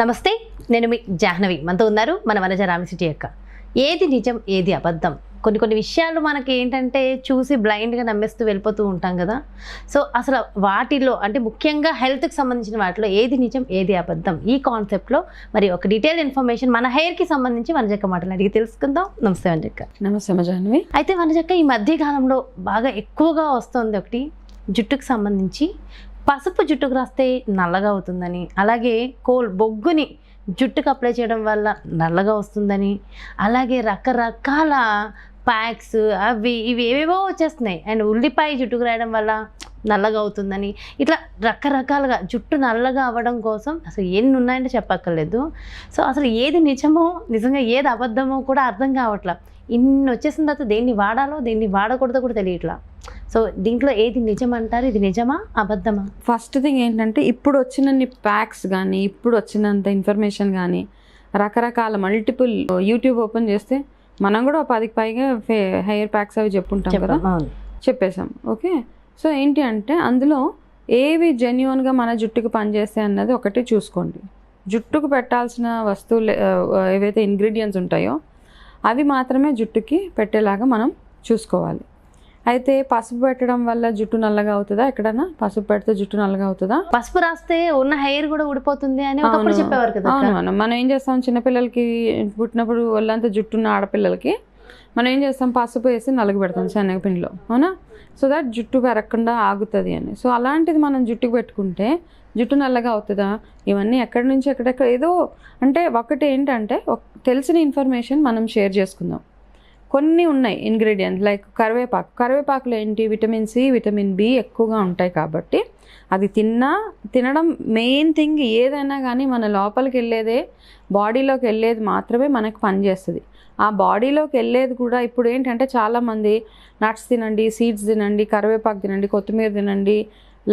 నమస్తే, నేను మీ జాహ్నవి. మనతో ఉన్నారు మన వనజ రామసిటీ అక్క. ఏది నిజం, ఏది అబద్ధం, కొన్ని విషయాలు మనకి ఏంటంటే చూసి బ్లైండ్గా నమ్మేస్తూ వెళ్ళిపోతూ ఉంటాం కదా. సో అసలు వాటిలో అంటే ముఖ్యంగా హెల్త్కి సంబంధించిన వాటిలో ఏది నిజం, ఏది అబద్ధం, ఈ కాన్సెప్ట్లో మరి ఒక డీటెయిల్ ఇన్ఫర్మేషన్ మన హెయిర్కి సంబంధించి వనజక్క మాటలు అడిగి తెలుసుకుందాం. నమస్తే వనజక్క. నమస్తే జాహ్నవి. అయితే వనజక్క, ఈ మధ్యకాలంలో బాగా ఎక్కువగా వస్తుంది ఒకటి, జుట్టుకు సంబంధించి పసుపు జుట్టుకు రాస్తే నల్లగా అవుతుందని, అలాగే బొగ్గుని జుట్టుకు అప్లై చేయడం వల్ల నల్లగా వస్తుందని, అలాగే రకరకాల ప్యాక్స్ అవి ఇవి ఏవేవో వచ్చేస్తున్నాయి. అండ్ ఉల్లిపాయ జుట్టుకు రాయడం వల్ల నల్లగా అవుతుందని, ఇట్లా రకరకాలుగా జుట్టు నల్లగా అవ్వడం కోసం అసలు ఎన్ని ఉన్నాయంటే చెప్పక్కర్లేదు. సో అసలు ఏది నిజమో, నిజంగా ఏది అబద్ధమో కూడా అర్థం కావట్లా. ఇన్ని వచ్చేసిన తర్వాత దేన్ని వాడాలో దేన్ని వాడకూడదో కూడా తెలియట్లా. సో దీంట్లో ఏది నిజం అంటారు, ఇది నిజమా అబద్ధమా? ఫస్ట్ థింగ్ ఏంటంటే, ఇప్పుడు వచ్చినన్ని ప్యాక్స్ కానీ, ఇప్పుడు వచ్చినంత ఇన్ఫర్మేషన్ కానీ, రకరకాల మల్టిపుల్ యూట్యూబ్ ఓపెన్ చేస్తే మనం కూడా 10కి పైగా హెయిర్ ప్యాక్స్ అవి చెప్పుంటాం కదా, చెప్పేసాం. ఓకే, సో ఏంటి అంటే అందులో ఏవి జెన్యున్గా మన జుట్టుకు పనిచేస్తాయి అన్నది ఒకటి చూసుకోండి. జుట్టుకు పెట్టాల్సిన వస్తువులు ఏవైతే ఇంగ్రీడియంట్స్ ఉంటాయో అవి మాత్రమే జుట్టుకి పెట్టేలాగా మనం చూసుకోవాలి. అయితే పసుపు పెట్టడం వల్ల జుట్టు నల్లగా అవుతుందా? ఎక్కడన్నా పసుపు పెడితే జుట్టు నల్లగా అవుతుందా? పసుపు రాస్తే ఉన్న హెయిర్ కూడా ఊడిపోతుంది అని ఒకప్పుడు చెప్పేవారు కదా. అవును, మనం ఏం చేస్తాం, చిన్నపిల్లలకి పుట్టినప్పుడు ఒళ్ళంతా జుట్టున్న ఆడపిల్లలకి మనం ఏం చేస్తాం, పసుపు వేసి నలుగు పెడతాం శనగపిండిలో, అవునా? సో దట్ జుట్టు పెరగకుండా ఆగుతుంది అని. సో అలాంటిది మనం జుట్టుకు పెట్టుకుంటే జుట్టు నల్లగా అవుతుందా? ఇవన్నీ ఎక్కడి నుంచి ఎక్కడెక్కడ ఏదో అంటే, ఒకటి ఏంటంటే తెలిసిన ఇన్ఫర్మేషన్ మనం షేర్ చేసుకుందాం. కొన్ని ఉన్నాయి ఇంగ్రీడియంట్స్, లైక్ కరివేపాకులో ఏంటి, విటమిన్ సి, విటమిన్ బి ఎక్కువగా ఉంటాయి కాబట్టి అది తినడం మెయిన్ థింగ్. ఏదైనా కానీ మన లోపలికి వెళ్ళేదే, బాడీలోకి వెళ్ళేది మాత్రమే మనకు పనిచేస్తుంది. ఆ బాడీలోకి వెళ్ళేది కూడా ఇప్పుడు ఏంటంటే చాలామంది నట్స్ తినండి, సీడ్స్ తినండి, కరివేపాకు తినండి, కొత్తిమీర తినండి,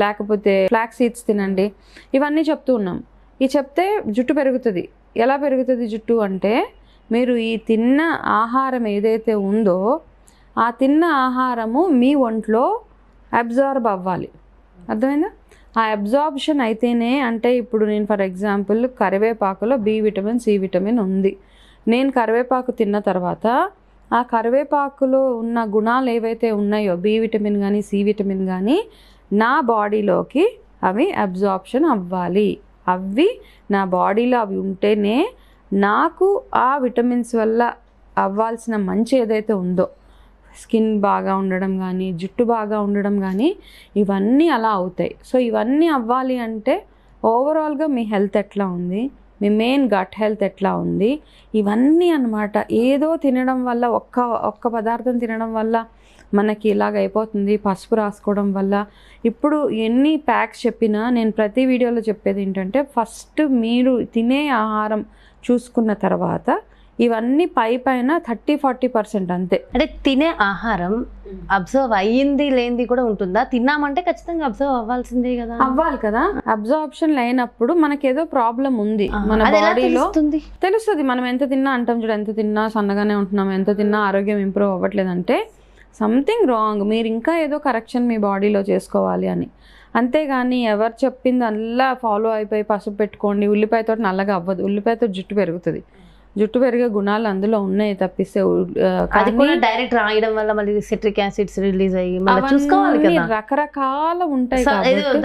లేకపోతే ఫ్లాక్ సీడ్స్ తినండి, ఇవన్నీ చెప్తూ ఉన్నాం. ఈ చెప్తే జుట్టు పెరుగుతుంది. ఎలా పెరుగుతుంది జుట్టు అంటే, మీరు ఈ తిన్న ఆహారం ఏదైతే ఉందో ఆ తిన్న ఆహారము మీ ఒంట్లో అబ్జార్బ్ అవ్వాలి. అర్థమైందా? ఆ అబ్జార్ప్షన్ అయితేనే, అంటే ఇప్పుడు నేను ఫర్ ఎగ్జాంపుల్ కరివేపాకులో బి విటమిన్, సి విటమిన్ ఉంది. నేను కరివేపాకు తిన్న తర్వాత ఆ కరివేపాకులో ఉన్న గుణాలు ఏవైతే ఉన్నాయో, బి విటమిన్ కానీ సి విటమిన్ కానీ, నా బాడీలోకి అవి అబ్జార్ప్షన్ అవ్వాలి. అవి నా బాడీలో అవి ఉంటేనే నాకు ఆ విటమిన్స్ వల్ల అవ్వాల్సిన మంచి ఏదైతే ఉందో, స్కిన్ బాగా ఉండడం కానీ, జుట్టు బాగా ఉండడం కానీ, ఇవన్నీ అలా అవుతాయి. సో ఇవన్నీ అవ్వాలి అంటే ఓవరాల్గా మీ హెల్త్ ఎట్లా ఉంది, మీ మెయిన్ గట్ హెల్త్ ఎట్లా ఉంది, ఇవన్నీ అన్నమాట. ఏదో తినడం వల్ల, ఒక్క పదార్థం తినడం వల్ల మనకి ఇలాగ అయిపోతుంది, పసుపు రాసుకోవడం వల్ల. ఇప్పుడు ఎన్ని ప్యాక్స్ చెప్పినా నేను ప్రతి వీడియోలో చెప్పేది ఏంటంటే, ఫస్ట్ మీరు తినే ఆహారం చూసుకున్న తర్వాత ఇవన్నీ పైన 30-40% అంతే. అంటే తినే ఆహారం అబ్జర్వ్ అయ్యింది లేనిది కూడా ఉంటుందా? తిన్నామంటే ఖచ్చితంగా అబ్జర్వ్ అవ్వాల్సిందే కదా. అవ్వాలి కదా. అబ్జార్ప్షన్ లేనప్పుడు మనకేదో ప్రాబ్లం ఉంది మన బాడీలో తెలుస్తుంది. మనం ఎంత తిన్నా అంటాం చూడు, ఎంత తిన్నా సన్నగానే ఉంటున్నాం, ఎంత తిన్నా ఆరోగ్యం ఇంప్రూవ్ అవ్వట్లేదంటే సంథింగ్ రాంగ్. మీరు ఇంకా ఏదో కరెక్షన్ మీ బాడీలో చేసుకోవాలి అని. అంతేగాని ఎవరు చెప్పింది అలా ఫాలో అయిపోయి పసుపు పెట్టుకోండి, ఉల్లిపాయతో నల్లగా అవ్వదు. ఉల్లిపాయతో జుట్టు పెరుగుతుంది. జుట్టు పెరిగే గుణాలు అందులో ఉన్నాయి తప్పిస్తే డైరెక్ట్ రాయడం వల్ల మళ్ళీ సిట్రిక్ యాసిడ్స్ రిలీజ్ అయ్యి చూసుకోవాలి కదా, రకరకాల ఉంటాయి.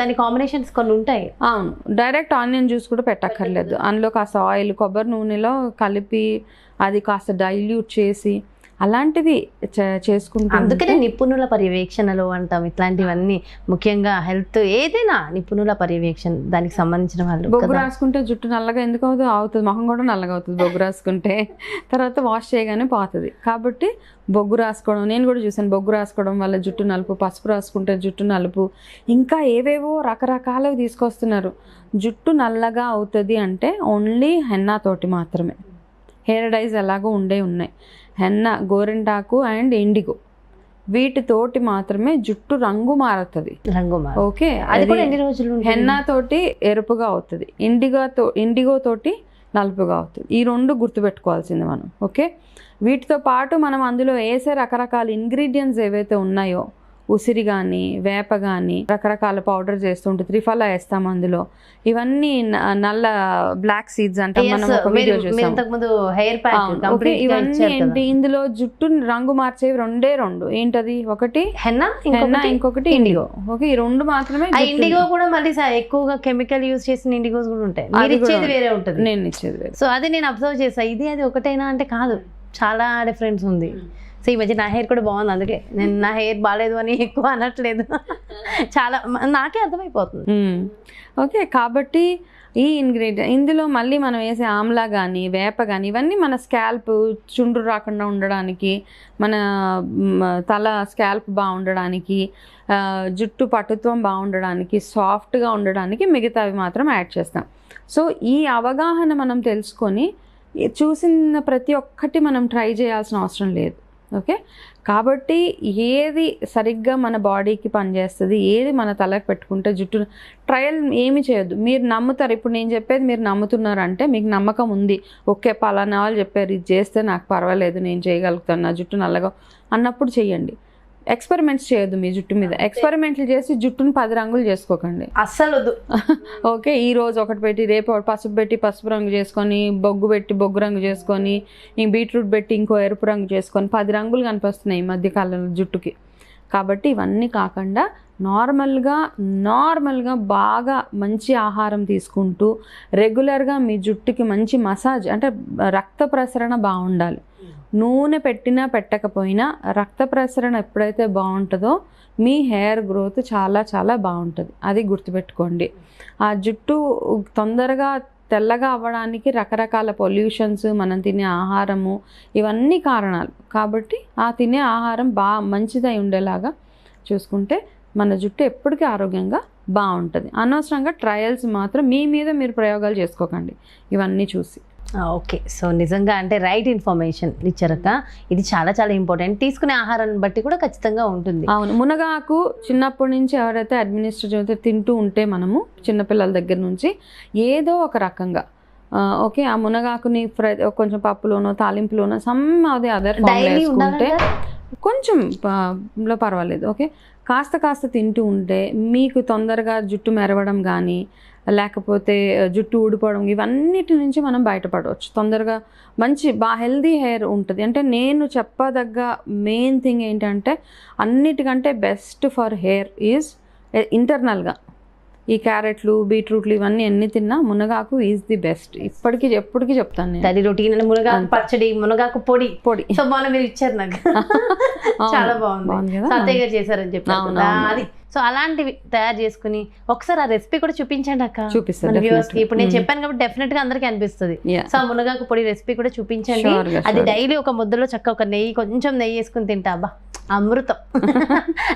దాని కాంబినేషన్స్ కొన్ని ఉంటాయి. అవును, డైరెక్ట్ ఆనియన్ జ్యూస్ కూడా పెట్టక్కర్లేదు. అందులో కాస్త ఆయిల్, కొబ్బరి నూనెలో కలిపి అది కాస్త డైల్యూట్ చేసి అలాంటివి చేసుకుంటాం. అందుకనే నిపుణుల పర్యవేక్షణలు అంటాం. ఇట్లాంటివన్నీ ముఖ్యంగా హెల్త్ ఏదైనా నిపుణుల పర్యవేక్షణ, దానికి సంబంధించిన వాళ్ళు. బొగ్గు రాసుకుంటే జుట్టు నల్లగా ఎందుకు అవుతుంది, మొహం కూడా నల్లగా అవుతుంది బొగ్గు రాసుకుంటే. తర్వాత వాష్ చేయగానే పోతుంది. కాబట్టి బొగ్గు రాసుకోవడం నేను కూడా చూసాను. బొగ్గు రాసుకోవడం వల్ల జుట్టు నలుపు, పసుపు రాసుకుంటే జుట్టు నలుపు, ఇంకా ఏవేవో రకరకాలవి తీసుకొస్తున్నారు. జుట్టు నల్లగా అవుతుంది అంటే ఓన్లీ హెన్నా తోటి మాత్రమే. హెయిర్ డైస్ ఎలాగో ఉన్నాయి, హెన్నా, గోరింటాకు అండ్ ఇండిగో, వీటితోటి మాత్రమే జుట్టు రంగు మారుతుంది. ఓకే, అది కూడా ఎన్ని రోజులు? హెన్నా తోటి ఎరుపుగా అవుతుంది, ఇండిగో తోటి నలుపుగా అవుతుంది. ఈ రెండు గుర్తుపెట్టుకోవాల్సింది మనం. ఓకే, వీటితో పాటు మనం అందులో వేసే రకరకాల ఇంగ్రీడియంట్స్ ఏవైతే ఉన్నాయో ఉసిరి కానీ వేప కానీ రకరకాల పౌడర్ చేస్తుంటే త్రిఫలా వేస్తాం అందులో. ఇవన్నీ నల్ల బ్లాక్ సీడ్స్ అంటే మనం ఒక వీడియో చూసాం. ఓకే, ఇవన్నీ ఏంటి, ఇందులో జుట్టు రంగు మార్చేవి రెండే రెండు. ఏంటది, ఒకటి హెన్నా, ఇంకొకటి ఇండిగో. ఓకే, ఈ రెండు మాత్రమే. ఇండిగో కూడా మళ్ళీ ఎక్కువగా కెమికల్ యూజ్ చేసిన ఇండిగోస్ కూడా ఉంటాయి. వేరే ఉంటుంది, నేను ఇచ్చేది వేరే. సో అది నేను అబ్జర్వ్ చేస్తాను. ఇది అది ఒకటైనా అంటే కాదు, చాలా డిఫరెన్స్ ఉంది. సో ఈ మధ్య నా హెయిర్ కూడా బాగుంది, అందుకే నేను నా హెయిర్ బాగాలేదు అని ఎక్కువ అనట్లేదు. చాలా నాకే అర్థమైపోతుంది. ఓకే, కాబట్టి ఈ ఇంగ్రీడియంట్ ఇందులో మళ్ళీ మనం వేసే ఆమ్లా కానీ వేప కానీ ఇవన్నీ మన స్కాల్ప్ చుండ్రు రాకుండా ఉండడానికి, మన తల స్కాల్ప్ బాగుండడానికి, జుట్టు పటుత్వం బాగుండడానికి, సాఫ్ట్గా ఉండడానికి మిగతావి మాత్రం యాడ్ చేస్తాం. సో ఈ అవగాహన మనం తెలుసుకొని చూసిన ప్రతి ఒక్కటి మనం ట్రై చేయాల్సిన అవసరం లేదు. ఓకే, కాబట్టి ఏది సరిగ్గా మన బాడీకి పనిచేస్తుంది, ఏది మన తలకు పెట్టుకుంటే జుట్టు ట్రయల్ ఏమి చేయొద్దు. మీరు నమ్ముతారు, ఇప్పుడు నేను చెప్పేది మీరు నమ్ముతున్నారంటే మీకు నమ్మకం ఉంది. ఓకే, పలానా వాళ్ళు చెప్పారు ఇది చేస్తే నాకు పర్వాలేదు, నేను చేయగలుగుతాను, నా జుట్టు నల్లగా అన్నప్పుడు చెయ్యండి. ఎక్స్పెరిమెంట్స్ చేయొద్దు మీ జుట్టు మీద. ఎక్స్పెరిమెంట్లు చేసి జుట్టును 10 రంగులు చేసుకోకండి, అస్సలు వద్దు. ఓకే, ఈ రోజు ఒకటి పెట్టి రేపు పసుపు పెట్టి పసుపు రంగు చేసుకొని, బొగ్గు పెట్టి బొగ్గు రంగు చేసుకొని, ఈ బీట్రూట్ పెట్టి ఇంకో ఎరుపు రంగు చేసుకొని 10 రంగులు కనిపిస్తున్నాయి ఈ మధ్యకాలంలో జుట్టుకి. కాబట్టి ఇవన్నీ కాకుండా నార్మల్గా బాగా మంచి ఆహారం తీసుకుంటూ రెగ్యులర్గా మీ జుట్టుకి మంచి మసాజ్, అంటే రక్త ప్రసరణ బాగుండాలి. నూనె పెట్టినా పెట్టకపోయినా రక్త ప్రసరణ ఎప్పుడైతే బాగుంటుందో మీ హెయిర్ గ్రోత్ చాలా చాలా బాగుంటుంది. అది గుర్తుపెట్టుకోండి. ఆ జుట్టు తొందరగా తెల్లగా అవ్వడానికి రకరకాల పొల్యూషన్స్, మనం తినే ఆహారము, ఇవన్నీ కారణాలు. కాబట్టి ఆ తినే ఆహారం మంచిదై ఉండేలాగా చూసుకుంటే మన జుట్టు ఎప్పటికీ ఆరోగ్యంగా బాగుంటుంది. అనవసరంగా ట్రయల్స్ మాత్రం మీ మీద మీరు ప్రయోగాలు చేసుకోకండి ఇవన్నీ చూసి. ఓకే, సో నిజంగా అంటే రైట్ ఇన్ఫర్మేషన్ ఇచ్చారక. ఇది చాలా చాలా ఇంపార్టెంట్. తీసుకునే ఆహారాన్ని బట్టి కూడా ఖచ్చితంగా ఉంటుంది. అవును, మునగాకు చిన్నప్పటి నుంచి ఎవరైతే అడ్మినిస్ట్రేటివ్ తింటూ ఉంటే మనము చిన్నపిల్లల దగ్గర నుంచి ఏదో ఒక రకంగా ఓకే, ఆ మునగాకుని కొంచెం పప్పులోనో తాలింపులోనో సమ్ అది అదర్ వేసుకుంటే కొంచెం పర్వాలేదు. ఓకే, కాస్త తింటూ ఉంటే మీకు తొందరగా జుట్టు మెరవడం కానీ లేకపోతే జుట్టు ఊడిపోవడం ఇవన్నిటి నుంచి మనం బయటపడవచ్చు. తొందరగా మంచి హెల్దీ హెయిర్ ఉంటుంది. అంటే నేను చెప్పదగ్గ మెయిన్ థింగ్ ఏంటంటే అన్నిటికంటే బెస్ట్ ఫర్ హెయిర్ ఈజ్ ఇంటర్నల్గా ఈ క్యారెట్లు బీట్రూట్లు ఇవన్నీ ఎన్ని తిన్నా మునగాకు ఈజ్ ది బెస్ట్. ఎప్పటికీ చెప్తాను నేను. అది రొటీన్ మునగాకు పచ్చడి, మునగాకు పొడి సో బాగా మీరు ఇచ్చారు నాకు. చాలా బాగుంది కదా, అత్తయ్య గారు చేశారని చెప్పారు అది. సో అలాంటివి తయారు చేసుకుని ఒకసారి ఆ రెసిపీ కూడా చూపించండి అక్క, చూపిస్తాను. ఇప్పుడు నేను చెప్పాను కాబట్టి డెఫినెట్ గా అందరికీ అనిపిస్తుంది. సో ఆ మునగాకు పొడి రెసిపీ కూడా చూపించండి. అది డైలీ ఒక ముద్దలో చక్క ఒక కొంచెం నెయ్యి వేసుకుని తింటా, అబ్బా అమృతం.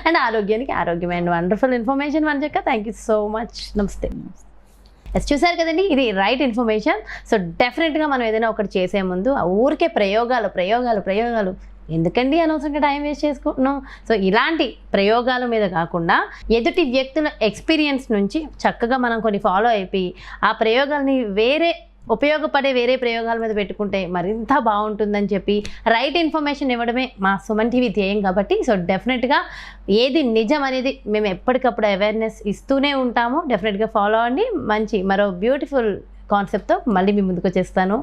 అండ్ ఆరోగ్యానికి ఆరోగ్యం. అండ్ వండర్ఫుల్ ఇన్ఫర్మేషన్ వంజక్క, థ్యాంక్ యూ సో మచ్. నమస్తే. చూసారు కదండి, ఇది రైట్ ఇన్ఫర్మేషన్. సో డెఫినెట్గా మనం ఏదైనా ఒకటి చేసే ముందు ఊరికే ప్రయోగాలు ఎందుకండి అనవసరంగా టైం వేస్ట్ చేసుకుంటున్నాం. సో ఇలాంటి ప్రయోగాల మీద కాకుండా ఎదుటి వ్యక్తుల ఎక్స్పీరియన్స్ నుంచి చక్కగా మనం కొన్ని ఫాలో అయిపోయి ఆ ప్రయోగాల్ని ఉపయోగపడే వేరే ప్రయోగాల మీద పెట్టుకుంటే మరింత బాగుంటుందని చెప్పి రైట్ ఇన్ఫర్మేషన్ ఇవ్వడమే మా సుమన్ టీవీ ధ్యేయం. కాబట్టి సో డెఫినెట్గా ఏది నిజం అనేది మేము ఎప్పటికప్పుడు అవేర్నెస్ ఇస్తూనే ఉంటాము. డెఫినెట్గా ఫాలో అవ్వండి. మంచి మరో బ్యూటిఫుల్ కాన్సెప్ట్తో మళ్ళీ మీ ముందుకు వచ్చేస్తాను.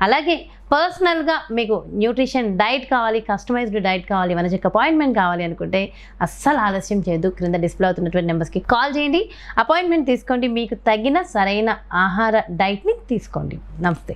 అలాగే పర్సనల్గా మీకు న్యూట్రిషన్ డైట్ కావాలి, కస్టమైజ్డ్ డైట్ కావాలి, వనజక్క అపాయింట్మెంట్ కావాలి అనుకుంటే అస్సలు ఆలస్యం చేయొద్దు. క్రింద డిస్ప్లే అవుతున్నటువంటి నెంబర్స్కి కాల్ చేయండి, అపాయింట్మెంట్ తీసుకోండి, మీకు తగిన సరైన ఆహార డైట్ని తీసుకోండి. నమస్తే.